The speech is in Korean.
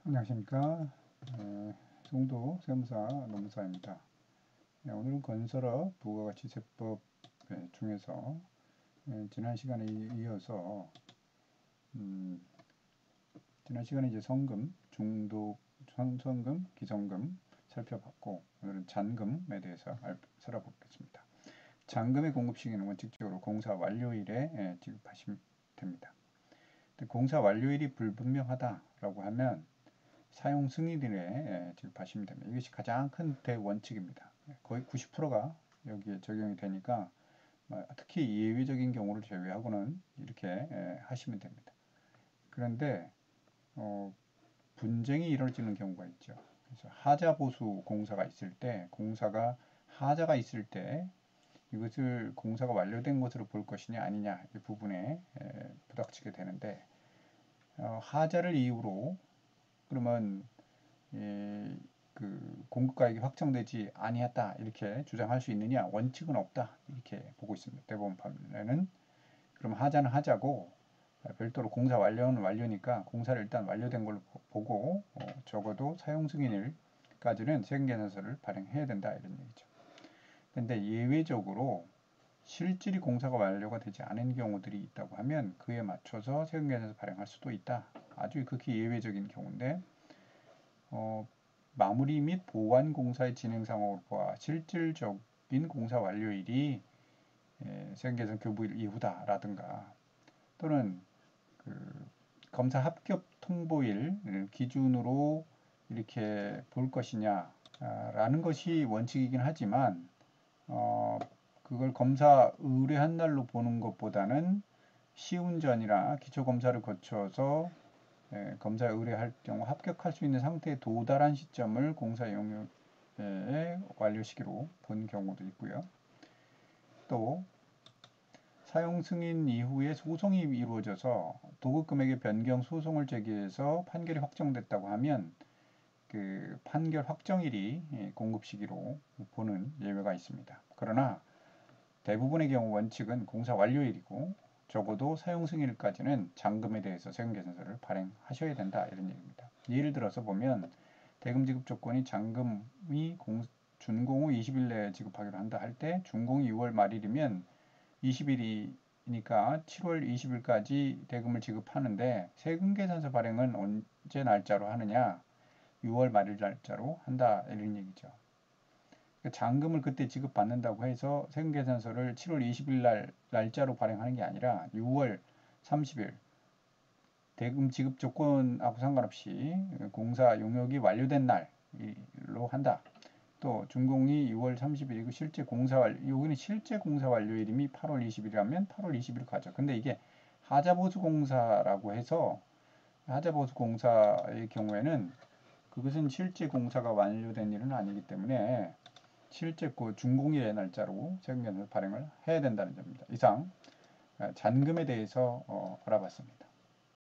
안녕하십니까. 송도 세무사 노무사입니다. 오늘은 건설업 부가가치세법 중에서 지난 시간에 이어서 지난 시간에 이제 성금, 중도 선성금, 기성금 살펴봤고 오늘은 잔금에 대해서 살아보겠습니다. 잔금의 공급 시기는 원칙적으로 공사 완료일에 지급하시면 됩니다. 공사 완료일이 불분명하다라고 하면 사용 승인일에 지급하시면 됩니다. 이것이 가장 큰 대원칙입니다. 거의 90%가 여기에 적용이 되니까 특히 예외적인 경우를 제외하고는 이렇게 하시면 됩니다. 그런데 분쟁이 이루어지는 경우가 있죠. 그래서 하자 보수 공사가 있을 때 하자가 있을 때 이것을 공사가 완료된 것으로 볼 것이냐 아니냐 이 부분에 부닥치게 되는데 하자를 이유로 그러면 그 공급가액이 확정되지 아니했다 이렇게 주장할 수 있느냐? 원칙은 없다 이렇게 보고 있습니다. 대법원 판례는. 그럼 하자는 하자고 별도로 공사 완료는 완료니까 공사를 일단 완료된 걸로 보고 적어도 사용 승인일까지는 세금계산서를 발행해야 된다 이런 얘기죠. 근데 예외적으로 실질이 공사가 완료가 되지 않은 경우들이 있다고 하면 그에 맞춰서 세금계산서 발행할 수도 있다. 아주 극히 예외적인 경우인데 마무리 및 보완 공사의 진행 상황과 실질적인 공사 완료일이 세금계산 교부일 이후다라든가 또는 검사 합격 통보일 기준으로 이렇게 볼 것이냐라는 것이 원칙이긴 하지만 그걸 검사 의뢰한 날로 보는 것보다는 시운전이나 기초검사를 거쳐서 검사에 의뢰할 경우 합격할 수 있는 상태에 도달한 시점을 공사 영역의 완료 시기로 본 경우도 있고요. 또 사용 승인 이후에 소송이 이루어져서 도급 금액의 변경 소송을 제기해서 판결이 확정됐다고 하면 그 판결 확정일이 공급 시기로 보는 예외가 있습니다. 그러나 대부분의 경우 원칙은 공사 완료일이고 적어도 사용 승인일까지는 잔금에 대해서 세금계산서를 발행하셔야 된다 이런 얘기입니다. 예를 들어서 보면 대금 지급 조건이 잔금이 준공 후 20일 내에 지급하기로 한다 할 때 준공이 6월 말일이면 20일이니까 7월 20일까지 대금을 지급하는데 세금계산서 발행은 언제 날짜로 하느냐? 6월 말일 날짜로 한다 이런 얘기죠. 잔금을 그때 지급받는다고 해서 세금계산서를 7월 20일 날짜로 발행하는 게 아니라 6월 30일 대금 지급 조건하고 상관없이 공사 용역이 완료된 날로 한다. 또 준공이 6월 30일이고 실제 공사 완료, 여기는 실제 공사 완료일이 8월 20일이라면 8월 20일 가죠. 근데 이게 하자보수 공사라고 해서 하자보수 공사의 경우에는 그것은 실제 공사가 완료된 일은 아니기 때문에 실제 그 준공일의 날짜로 세금계산서 발행을 해야 된다는 점입니다. 이상 잔금에 대해서 알아봤습니다.